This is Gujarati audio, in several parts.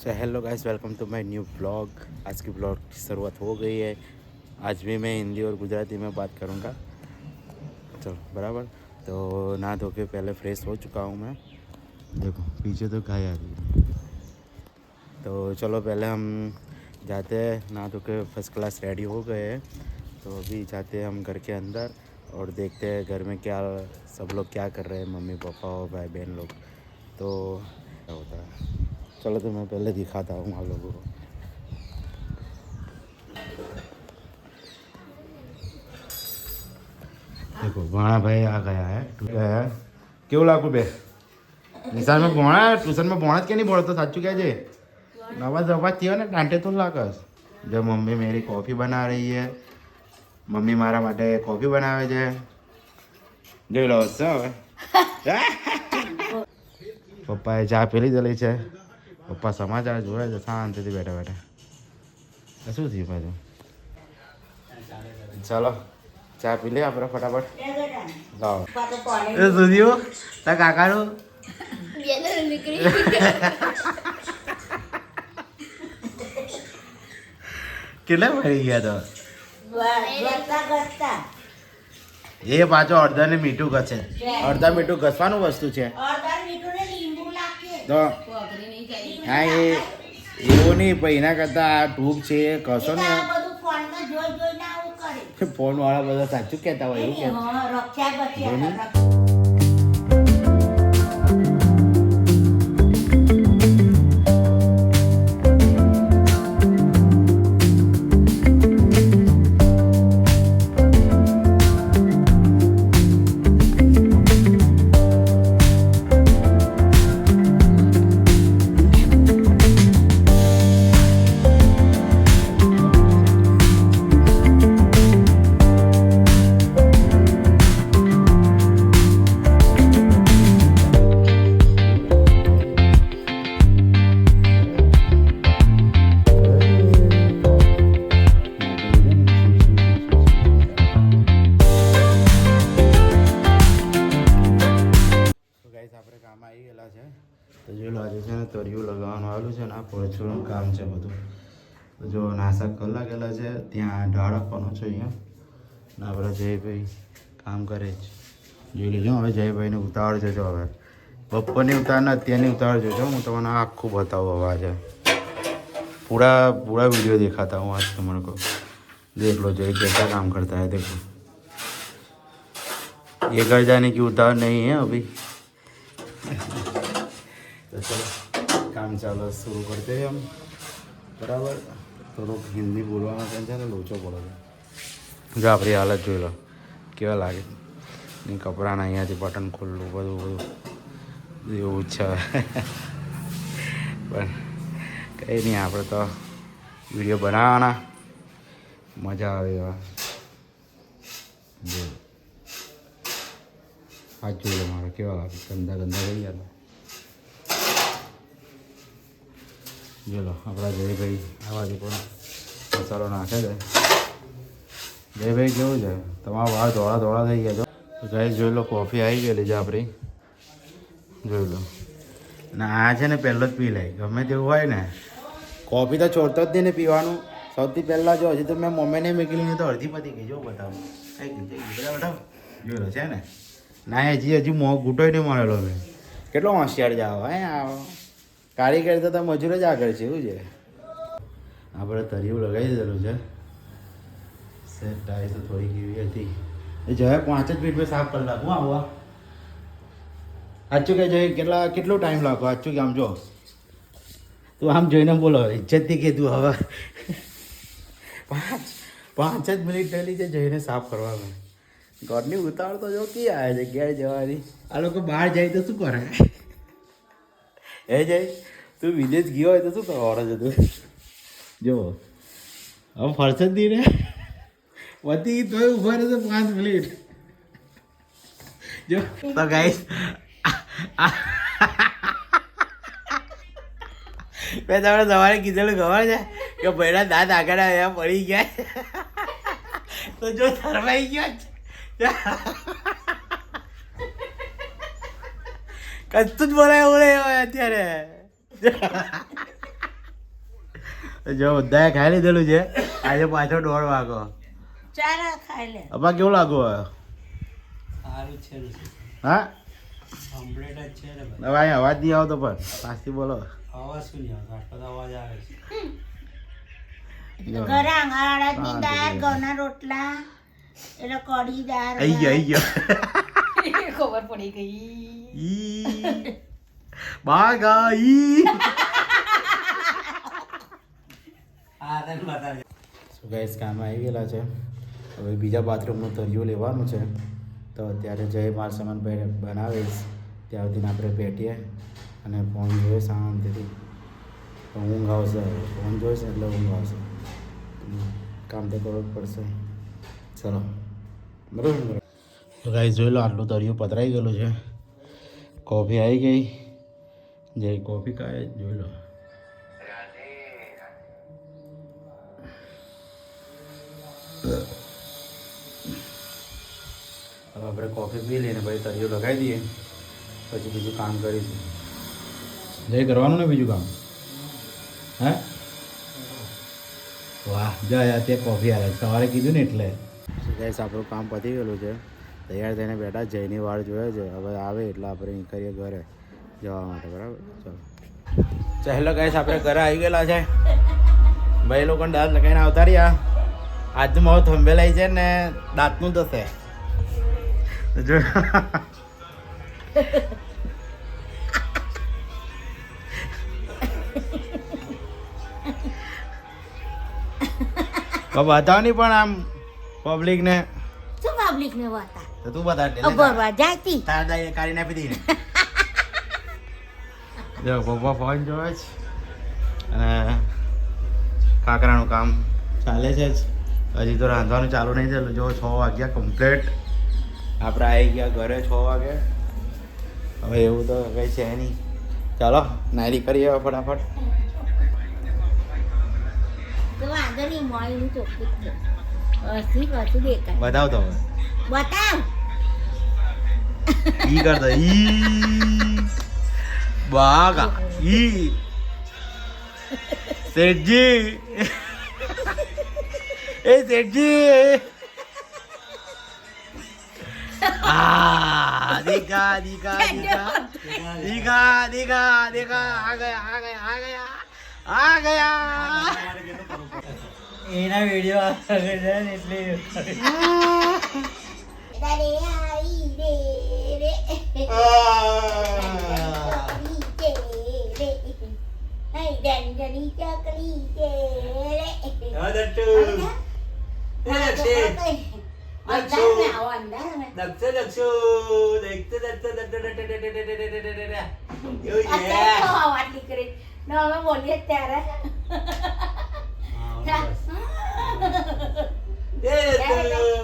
So hello guys, welcome to my new blog. आज की ब्लॉग की शुरुआत हो गई है। आज भी मैं हिंदी और गुजराती में बात करूँगा। चलो बराबर। तो नहा धो के पहले फ्रेश हो चुका हूँ मैं। देखो पीछे तो गाय आ रही है। तो चलो पहले हम जाते हैं, नहा धो के फर्स्ट क्लास रेडी हो गए हैं। तो अभी जाते हैं हम घर के अंदर और देखते हैं घर में क्या सब लोग क्या कर रहे हैं, मम्मी पापा और भाई बहन लोग। तो क्या होता है, चलो तो मैं पहले दिखाता हूँ आप लोगों को। देखो भोणा भाई आ गया है। क्यों लाखू बे निशान में भोणा ट्यूशन में भोणा क्या नहीं बोलता साचू क्या जे नवाज अवाज थी ने डांटे तो लाकस। जब मम्मी मेरी कॉफ़ी बना रही है, मम्मी मारा માટે कॉफ़ी बनावे છે। જોઈ લો છો હવે પપ્પાએ ચા પી લીધેલી છે। પપ્પા સમાચાર જોવે છે શાંતિથી બેઠા બેઠા। શું થયું પાછું? ચાલો ચા પી લે આપણે ફટાફટ। લાવો એ સુધીઓ તા કાકાનું કેટલા મળી ગયા તો એ પાછો અડધા ને મીઠું ઘસે। અડધા મીઠું ઘસવાનું વસ્તુ છે તો હા એવું નહીં પણ એના કરતાં આ ટ્યુબ છે એ કશો ને ફોન વાળા બધા સાચું કહેતા હોય એવું કે આપણે કામ આવી ગયેલા છે। તો જો આજે છે ને તરિયું લગાવવાનું આવેલું છે ને આ પોળછોડનું કામ છે બધું। તો જો નાસા કરી લાગેલા છે, ત્યાં ઢાળ આપવાનો છે અહીંયા ને આપણા જયભાઈ કામ કરે છે। જોઈ લેજો હવે જયભાઈને ઉતાવળ જજો। હવે બપોરની ઉતાર ને અત્યારની ઉતાવળ જોજો। હું તમને આખું બતાવું હવે આજે पूरा वीडियो दिखाता हूँ आज तुम्हारे को। देख लो जय कैसा काम करता है। देखो ये घर जाने की उतावळ नहीं है अभी। तो चलो काम चालू शुरू करते हैं हम बराबर। थोड़ो हिंदी बोलवाना है ने लोचो बोलो जो अपनी हालत જોઈ લો કેવા લાગે। ની કપડાના અહીંયાથી બટન ખોલવું બધું એવું છે પણ કંઈ નહીં, આપણે તો વિડીયો બનાવવાના, મજા આવે એવા। જો હાથ જોઈ લો મારા કેવા લાગે, ગંદા ગંદા થઈ ગયા। જો લો આપણા જયભાઈ આવાથી પણ મસાલો નાખે છે। જયભાઈ કેવું છે તમારા વાળ ધોળા ધોળા થઈ ગયા છો। તો ગાઈસ જોઈ લો કોફી આવી ગયેલી છે આપણી, જોઈ લો। ને આ છે ને પહેલો જ પી લે, ગમે તેવું હોય ને કોફી તો છોડતો જ નહીં ને પીવાનું। સૌથી પહેલાં જો હજી તો મેં મમ્મીને મેકલી તો અડધી પતી ગઈ। જો બતાવો બધા બતાવો જોઈ લો છે ને ના હજી મોં ઘૂંટોય નહીં મળેલો મેં। કેટલો હોશિયાર જાઓ હે આવો કારીગર તો મજૂર જ આગળ છે એવું છે। આપણે તરિયું લગાવી દીધેલું છે। સેટ ટાઈ તો થોડી કેવી હતી એ જોઈએ 5 જ મિનિટમાં સાફ કરી નાખું। આવો સાચું કે જોઈએ કેટલો ટાઈમ લાગો સાચું કે આમ જો તું આમ જોઈને બોલો ઇજ્જતથી કે તું હવે 5 જ મિનિટ થયેલી છે જઈને સાફ કરવામાં। ઘરની ઉતાવળ તો જો કી આવે છે ઘેર જવાની। આ લોકો બહાર જાય તો શું કરે એ જાય તું વિદેશ ગયો હોય તો શું કરવાનો છે તું? જો હવે ફરશે જ નહીં ને વધી તોય ઊભા રહેશે 5 મિનિટ। જો તો ગાઈસ મેં તમને સવારે કીધેલું ખબર છે કે પહેલાં દાંત આગળ આવ્યા પડી ગયા તો જો થરવાઈ ગયો કશું જ બોલાય એવું નહીં હોય અત્યારે। જો બધાએ ખાઈ લીધેલું છે આજે પાછો 1:30 વાગો ચાર ખાઈ લે અપા કેવું લાગુ હવે સારું છે ને હા કમ્પ્લીટ જ છે ને ભાઈ. હવે અહીં અવાજ નહીં આવતો પણ પાછથી બોલો અવાજ શું નહીં આવતો આટલો તો અવાજ આવે છે ઘરે આંગળાની દાળ ઘઉંના રોટલા એટલે કઢી દાળ આઈ ગયો ખબર પડી ગઈ ઈ બાગા ઈ આ તને બતાવે સો ગાઈસ કામ આવી ગયેલા છે હવે બીજા બાથરૂમનું તરિયું લેવાનું છે તો અત્યારે જય માલ સામાન બનાવીશ ત્યાં સુધીને આપણે બેઠીએ અને ફોન જોઈએ શાંતિથી તો ઊંઘ આવશે ફોન જોઈશે એટલે ઊંઘ આવશે કામ તો કરવું જ પડશે ચલો બરાબર તો ગાઈસ જોઈ લો આટલું તરિયું પધરાઈ ગયેલું છે કોફી આવી ગઈ જય કોફી કાંઈ જોઈ લો હવે આપણે કોફી પી લઈને પછી તરિયો લગાવી દઈએ પછી બીજું કામ કરીશું જય કરવાનું ને બીજું કામ હે વાહ જા તે કોફી આવે સવારે કીધું ને એટલે ગેસ આપણું કામ પતી ગયેલું છે તૈયાર થઈને બેઠા જયની વાળ જોઈએ છે હવે આવે એટલે આપણે નીકળીએ ઘરે જવા માટે બરાબર ચાલો ચાલો ગેસ આપણે ઘરે આવી ગયેલા છે ભાઈ લોકોને દાંત લગાવીને આવતા રહ્યા આજનું મારું થંભેલાઈ છે ને દાંતનું થશે જો બતાવ નહીં પણ આમ પબ્લિક ને શું પબ્લિક ને વાતા તો તું બતા અબરવા જાતી તાર દાઈ કાઢી નાખી દઈને જો પપ્પા ફોન જોવે છે અને કાકરાનું કામ ચાલે છે જ હજી તો રાંધવાનું ચાલુ નહીં થયેલું જો 6 વાગ્યા કમ્પ્લીટ આપણે આવી ગયા ઘરે 6 વાગે હવે એવું તો કંઈ છે નહીં ચાલો નારી કરીએ ફટાફટ તો વાંધો નહીં મોયનું ચોખ્ખું જ છે અસલી પાછું દેખાય બતાવ તો હવે બતાવ ઈ કરતો ઈ બાગા ઈ શેઠજી એ શેઠજી देखा देखा देखा देखा देखा देखा आ गया आ गया आ गया आ गया એના વિડીયો આગળ જાય ને એટલે રે આઈ રે રે હઈ ડંડની ચકલી કે રે હા દટ્ટુ એ દક્ષે દક્ષુ દેખતે દક્ષ એવું છે બોલીએ ત્યારે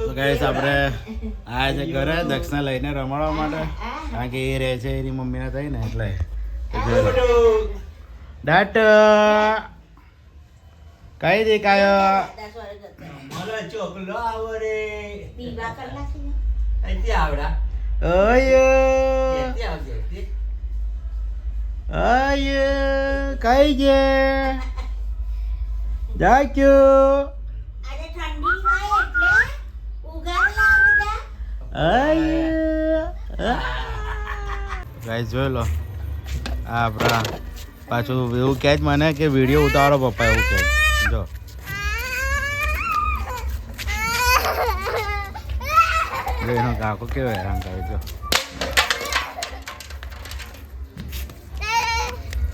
તો ગાઈસ આપણે આ છે ઘરે દક્ષને લઈને રમાડવા માટે કારણ કે એ રહે છે એની મમ્મીને થઈને એટલે દાટ કઈ દેખાયો મને ચોકલો આવો રે દીવા કલાક અહીંથી આવડા અય અહીંથી આવજે અય કઈ છે જાક્યો આજે ઠંડી હોય એટલે ઉગાડલા બધા અય ગાઈસ જોઈ લો આ આપણા પાછું એવું કહે જ મને કે વિડીયો ઉતારો પપ્પા એવું કહે જો એનો કાકો કેવો હેરાન કરે જો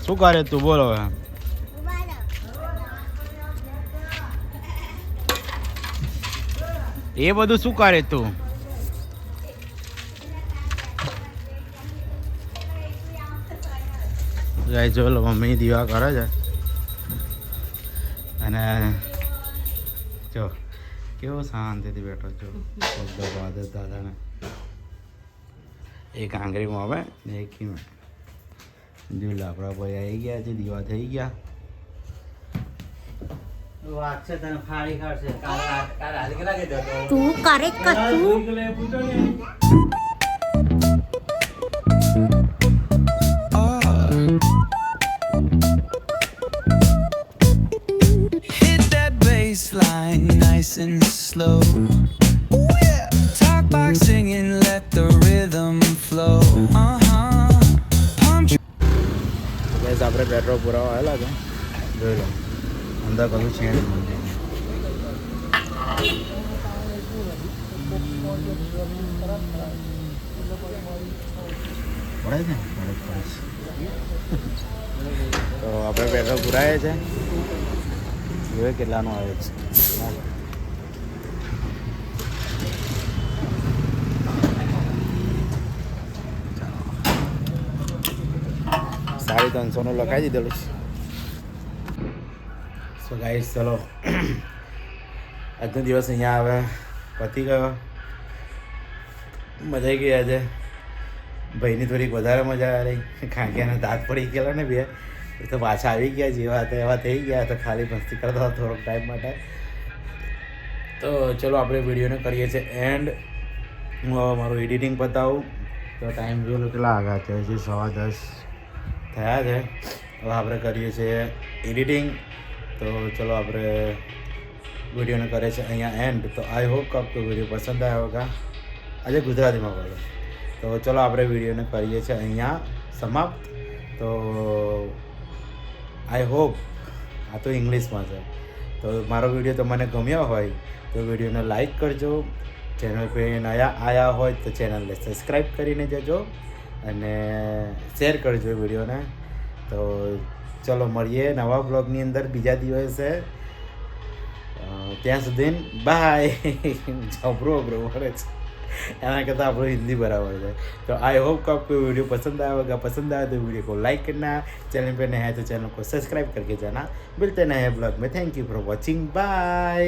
શું કરે તું બોલો હવે એ બધું શું કરે તું ગાય જો લો મમ્મી દીવા કરે છે અને જો કેવો શાંતિથી બેઠો છો દાદાને એક આંગળીમાં આવે ને એક ખીમાં જો લાકડા ભાઈ આવી ગયા છે દીવા થઈ ગયા વાત છે તને ફાડી કાઢશે કાલ હાલ કે લાગે જતો તું કરે કશું baseline, nice and slow. Ooh, yeah. Talk box singing, let the rhythm flow. Pump gas આપણે પેટ્રોલ પુરાવા આવેલા છે જોઈ લો અંદર કશું છે નહીં પડે છે ને પડે તો આપણે પેટ્રોલ પુરાવીએ છે જોઈએ કેટલાનું આવે છે 350 લખાઈ દીધેલું છે સો ગાઈસ ચલો આજનો દિવસ અહીંયા આવે પતી ગયો મજા આવી ગઈ આજે ભાઈની થોડીક વધારે મજા આવી ખાંગ્યાના દાંત પડી ગયેલા ને બે એ તો પાછા આવી ગયા જેવા હતા એવા થઈ ગયા તો ખાલી મસ્તી કરતા હતા થોડોક ટાઈમ માટે તો ચલો આપણે વિડીયોને કરીએ છીએ એન્ડ હું હવે મારું એડિટિંગ પતાવું તો ટાઈમ જોઈ લો કેટલા આગળ છે હજી 10:15 થયા છે હવે આપણે કરીએ છીએ એડિટિંગ તો ચલો આપણે વિડીયોને કરે છે અહીંયા એન્ડ તો આઈ હોપ કે આપકો વિડીયો પસંદ આવ્યો હોગા આજે ગુજરાતીમાં બોલો તો ચલો આપણે વિડીયોને કરીએ છીએ અહીંયા સમાપ્ત તો આઈ હોપ આ તો ઇંગ્લિશમાં છે તો મારો વિડીયો તમને ગમ્યો હોય તો વિડીયોને લાઈક કરજો ચેનલ પર નયા આવ્યા હોય તો ચેનલને સબસ્ક્રાઈબ કરીને જજો અને શેર કરજો વિડીયોને તો ચલો મળીએ નવા બ્લોગની અંદર બીજા દિવસે ત્યાં સુધી બાય જબરો અબરો વળે છે એના करता आप लोग हिंदी बराबर है तो आई होप कि आपको वीडियो पसंद आया होगा पसंद आया तो वीडियो को लाइक करना चैनल पे नया है तो चैनल को सब्सक्राइब करके जाना मिलते हैं नए ब्लॉग में thank you for watching bye